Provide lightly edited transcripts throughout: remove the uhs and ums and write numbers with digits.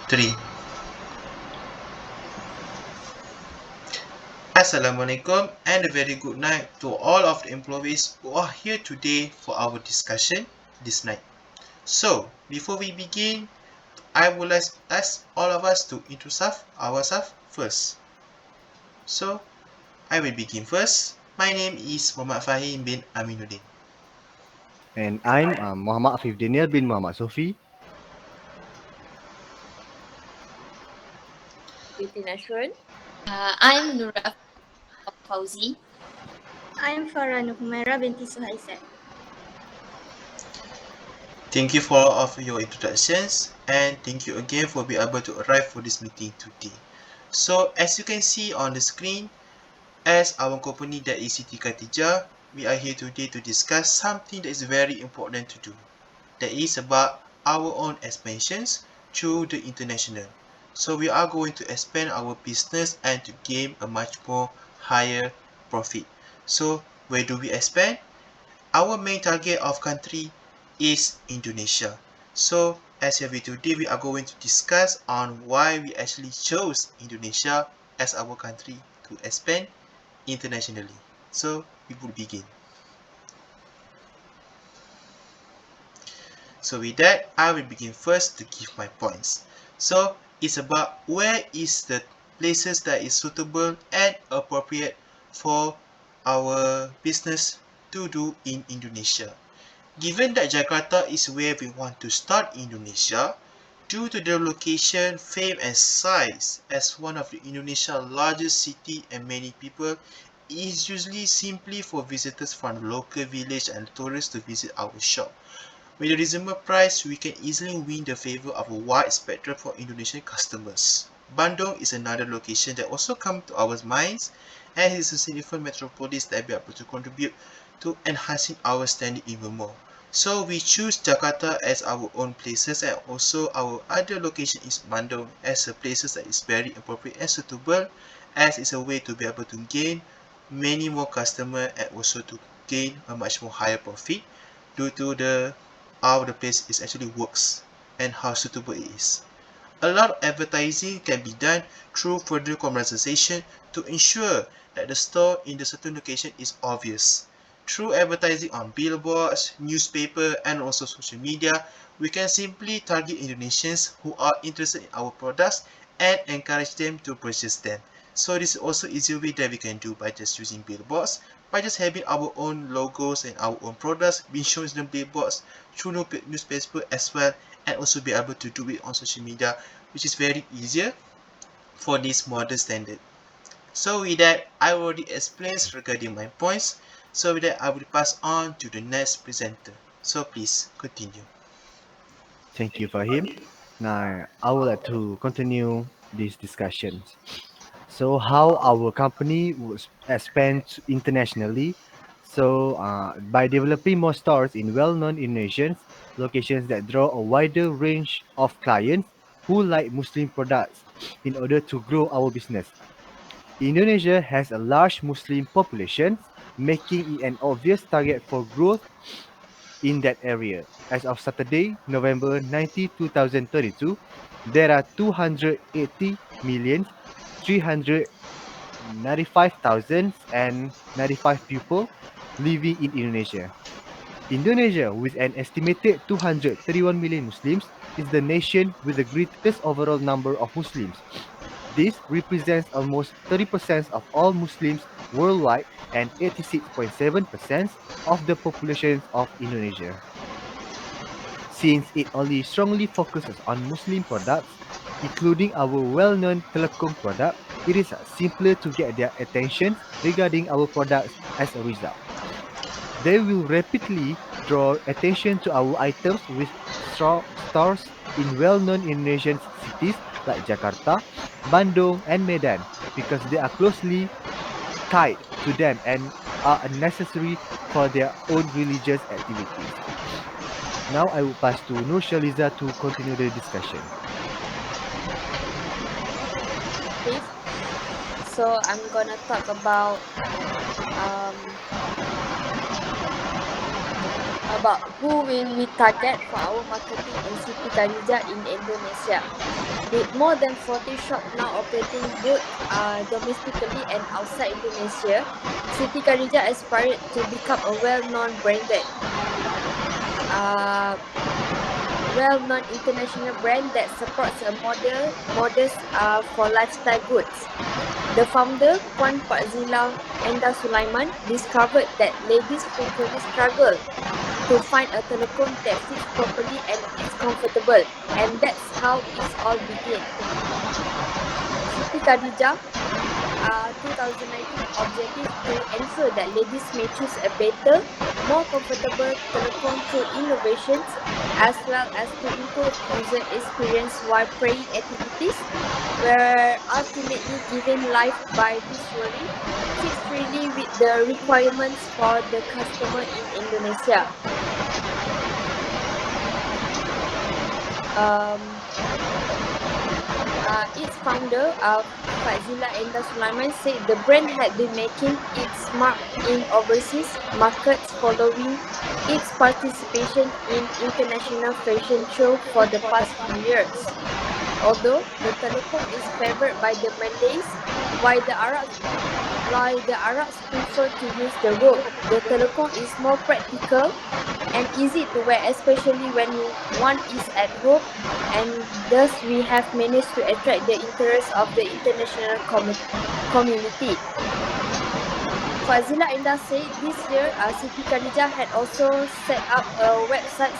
3. Assalamualaikum and a very good night to all of the employees who are here today for our discussion this night. So, before we begin, I would like to ask all of us to introduce ourselves first. So, I will begin first. My name is Muhammad Fahim bin Aminuddin. And I'm Muhammad Afif Daniel bin Muhammad Sofi. Siti Nashron. I'm Nura Fauzi. I'm Farah Humaira binti Suhaisat. Thank you for all of your introductions and thank you again for being able to arrive for this meeting today. So, as you can see on the screen, as our company that is Siti Khatijah, we are here today to discuss something that is very important to do. That is about our own expansions through the international. So we are going to expand our business and to gain a much more higher profit. So where do we expand? Our main target of country is Indonesia. So as of today, we are going to discuss on why we actually chose Indonesia as our country to expand internationally. So we will begin. So with that, I will begin first to give my points. So it's about where is the places that is suitable and appropriate for our business to do in Indonesia. Given that Jakarta is where we want to start Indonesia, due to the location, fame and size as one of the Indonesia's largest city and many people, it is usually simply for visitors from the local village and tourists to visit our shop. With a reasonable price, we can easily win the favor of a wide spectrum for Indonesian customers. Bandung is another location that also comes to our minds and is a significant metropolis that will be able to contribute to enhancing our standing even more. So we choose Jakarta as our own places and also our other location is Bandung as a places that is very appropriate and suitable as it's a way to be able to gain many more customers and also to gain a much more higher profit due to how the place is actually works and how suitable it is. A lot of advertising can be done through further commercialization to ensure that the store in the certain location is obvious. Through advertising on billboards, newspaper and also social media, we can simply target Indonesians who are interested in our products and encourage them to purchase them. So this is also easier way that we can do by just using billboards, by just having our own logos and our own products being shown in the billboards through newspaper as well, and also be able to do it on social media, which is very easier for this modern standard. So with that, I already explained regarding my points. So with that, I will pass on to the next presenter. So please continue. Thank you, Fahim. Now, I would like to continue these discussions. So, how our company would expand internationally? So, by developing more stores in well-known Indonesian locations that draw a wider range of clients who like Muslim products in order to grow our business. Indonesia has a large Muslim population, making it an obvious target for growth in that area. As of Saturday, November 19, 2022, there are 280,395,095 people living in Indonesia. Indonesia, with an estimated 231 million Muslims, is the nation with the greatest overall number of Muslims. This represents almost 30% of all Muslims worldwide and 86.7% of the population of Indonesia. Since it only strongly focuses on Muslim products, including our well-known telecom product, it is simpler to get their attention regarding our products as a result. They will rapidly draw attention to our items with stores in well-known Indonesian cities like Jakarta, Bandung, and Medan because they are closely tied to them and are necessary for their own religious activities. Now I will pass to Nur Shaliza to continue the discussion. Okay. So I'm gonna talk about about who will we target for our marketing in Siti Khalijah in Indonesia. With more than 40 shops now operating both domestically and outside Indonesia, Siti Khalijah aspired to become a uh, well-known international brand that supports a modest for lifestyle goods. The founder, Puan Fazila Enda Sulaiman, discovered that ladies frequently struggle to find a telephone that fits properly and is comfortable, and that's how it's all began. Siti Khadijah 2019 objective to ensure that ladies may choose a better, more comfortable telephone through innovations, as well as to improve user experience while playing activities were ultimately given life by visually fits really with the requirements for the customer in Indonesia. Its founder, Fazila Enda Sulaiman, said the brand had been making its mark in overseas markets following its participation in international fashion show for the past few years. Although the telephone is favored by the Malays, while the Arabs prefer to use the rope, the telephone is more practical and easy to wear, especially when one is at home, and thus we have managed to attract the interest of the international community. Fazila Indah said this year, Siti Khadijah had also set up a website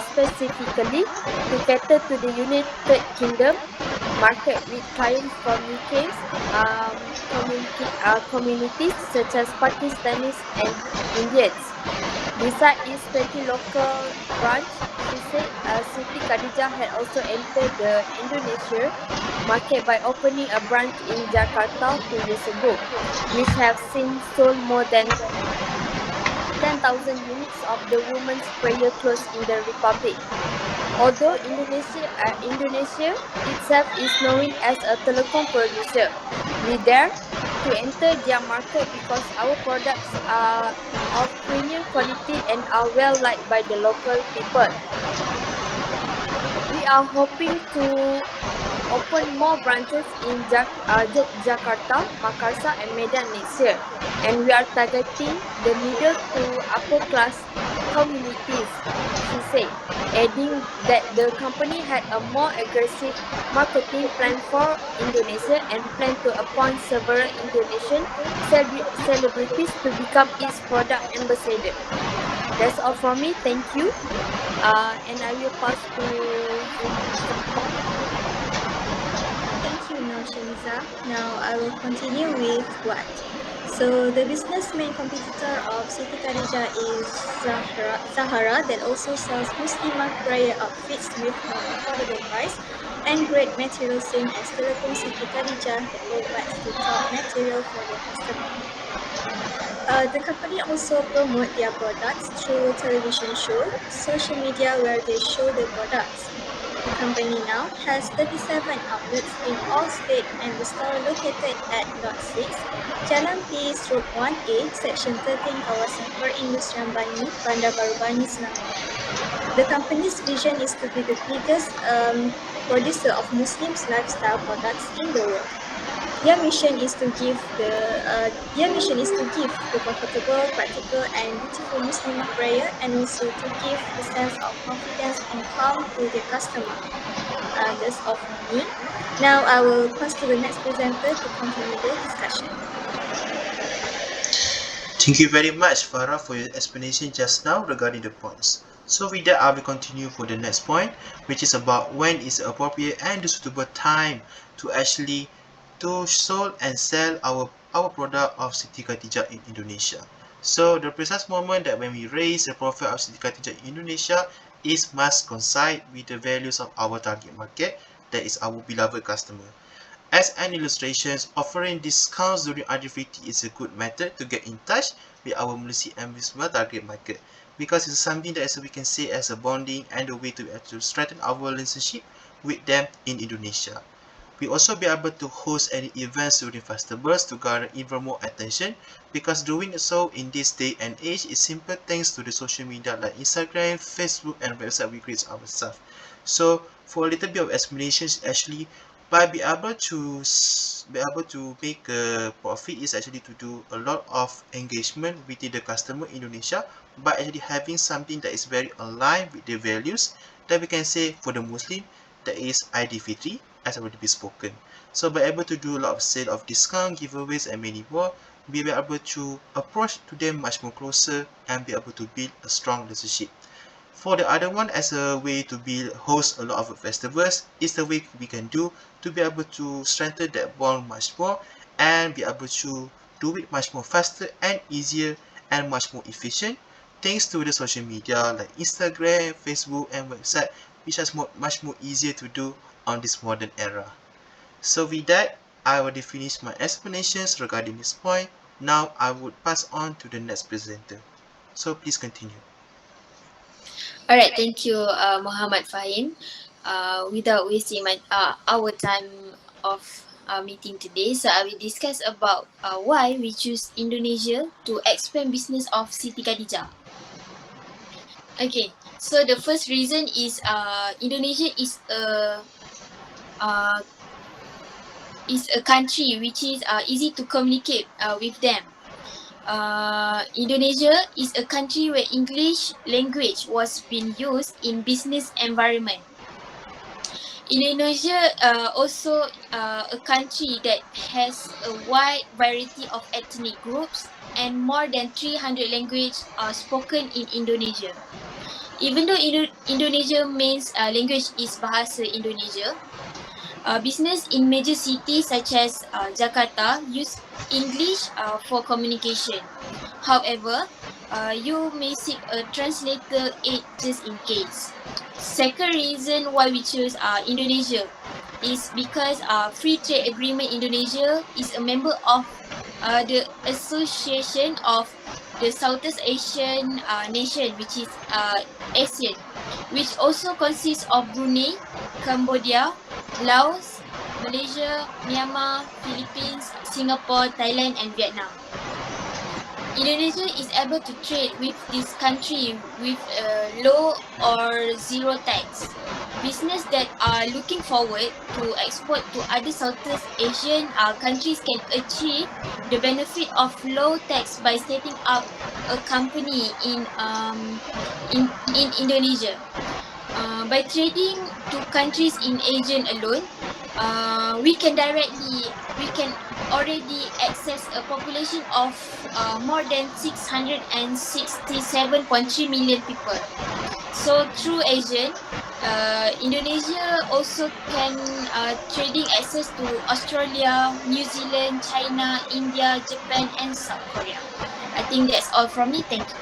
specifically to cater to the United Kingdom market with clients from UK's communities such as Pakistanis and Indians. Besides its 20 local branch, she said Siti Khadijah had also entered the Indonesia market by opening a branch in Jakarta 2 years ago, which have since sold more than 10,000 units of the women's prayer clothes in the Republic. Although Indonesia itself is known as a telecom producer, we dare to enter their market because our products are of premium quality and are well liked by the local people. We are hoping to open more branches in Jakarta, Makassar, and Medan next year, and we are targeting the middle to upper class communities, she said, adding that the company had a more aggressive marketing plan for Indonesia and plan to appoint several Indonesian celebrities to become its product ambassador. That's all from me. Thank you. And I will pass to Thank you, Noshaniza. Now I will continue with what. So the business main competitor of Siti Khadijah is Zahara that also sells Muslimah prayer outfits with more affordable price and great material same as Telekom Siti Khadijah that provides the top material for their customer. The company also promote their products through television show, social media where they show the products. The company now has 37 outlets in all states and the store located at Lot 6, Jalan Peace Road 1A, Section 13, Kawasan Perindustrian Bani, Bandar Baru Bani, Selangor. The company's vision is to be the biggest producer of Muslims lifestyle products in the world. Their mission is to give the comfortable, practical, and beautiful Muslimah prayer, and also to give the sense of confidence and calm to their customer. That's all from me. Now I will pass to the next presenter to continue the discussion. Thank you very much, Farah, for your explanation just now regarding the points. So with that, I will continue for the next point, which is about when is the appropriate and the suitable time to actually to sold and sell our product of Siti Khalijah in Indonesia. So the precise moment that when we raise the profit of Siti Khalijah in Indonesia is must coincide with the values of our target market, that is our beloved customer. As an illustration, offering discounts during RD50 is a good method to get in touch with our Malaysia and Muslim target market, because it's something that we can say as a bonding and a way to strengthen our relationship with them in Indonesia. We also be able to host any events during festivals to garner even more attention, because doing so in this day and age is simple thanks to the social media like Instagram, Facebook, and website we create ourselves. So for a little bit of explanations, actually by be able to make a profit is actually to do a lot of engagement within the customer in Indonesia by actually having something that is very aligned with the values that we can say for the Muslim, that is ID as already been spoken. So by able to do a lot of sale of discount, giveaways, and many more, we will be able to approach to them much more closer and be able to build a strong relationship. For the other one, as a way to build host a lot of festivals, is the way we can do to be able to strengthen that bond much more and be able to do it much more faster and easier and much more efficient thanks to the social media like Instagram, Facebook, and website, which is much more easier to do on this modern era. So with that, I already finished my explanations regarding this point. Now I would pass on to the next presenter. So please continue. Alright, thank you, Muhammad Fahim. Without wasting our time of meeting today, so I will discuss about why we choose Indonesia to expand business of Siti Khadijah. Okay, so the first reason is Indonesia uh, is a country which is easy to communicate with them. Indonesia is a country where English language was being used in business environment. Indonesia also a country that has a wide variety of ethnic groups and more than 300 languages are spoken in Indonesia. Even though Indonesia main language is Bahasa Indonesia, business in major cities such as Jakarta use English for communication. However, you may seek a translator aid just in case. Second reason why we choose Indonesia is because Free Trade Agreement Indonesia is a member of the Association of the Southeast Asian Nation, which is ASEAN, which also consists of Brunei, Cambodia, Laos, Malaysia, Myanmar, Philippines, Singapore, Thailand, and Vietnam. Indonesia is able to trade with this country with low or zero tax. Business that are looking forward to export to other Southeast Asian countries can achieve the benefit of low tax by setting up a company in Indonesia. By trading to countries in Asia alone, we can already access a population of more than 667.3 million people. So through Asian, Indonesia also can trading access to Australia, New Zealand, China, India, Japan, and South Korea. I think that's all from me. Thank you.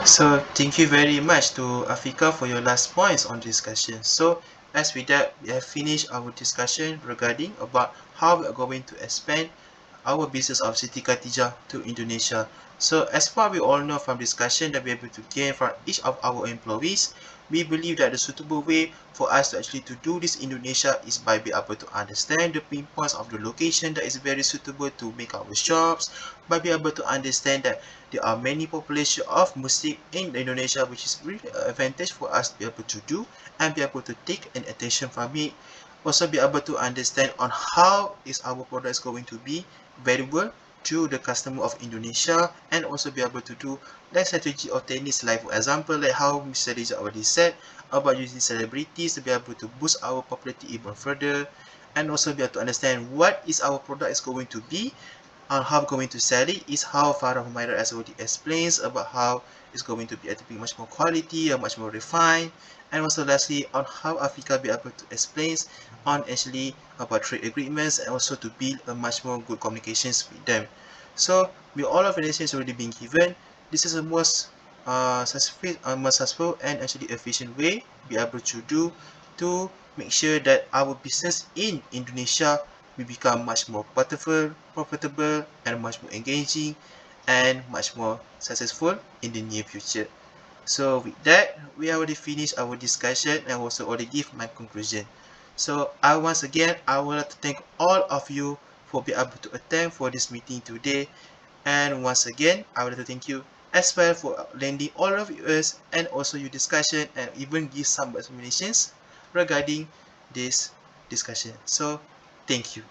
So thank you very much to Afika for your last points on discussion. So as with that, we have finished our discussion regarding about how we are going to expand our business of Siti Khadijah to Indonesia. So as far we all know from discussion that we're able to gain from each of our employees, we believe that the suitable way for us to actually to do this in Indonesia is by being able to understand the pinpoints of the location that is very suitable to make our shops, by being able to understand that there are many population of Muslim in Indonesia, which is really an advantage for us to be able to do and be able to take an attention from it. Also be able to understand on how is our products going to be valuable to the customer of Indonesia, and also be able to do like strategy or techniques, like for example like how Mr. Reza already said about using celebrities to be able to boost our popularity even further, and also be able to understand what is our product is going to be and how we're going to sell it, is how Farah Humaira has already explains about how it's going to be able to be much more quality and much more refined, and also lastly on how Africa be able to explain on actually about trade agreements and also to build a much more good communications with them. So with all of the nations already being given, this is the most successful and actually efficient way be able to do to make sure that our business in Indonesia will become much more profitable, and much more engaging and much more successful in the near future. So with that, we already finished our discussion and also already give my conclusion. So once again, I would like to thank all of you for being able to attend for this meeting today. And once again, I would like to thank you as well for lending all of yours and also your discussion and even give some explanations regarding this discussion. So thank you.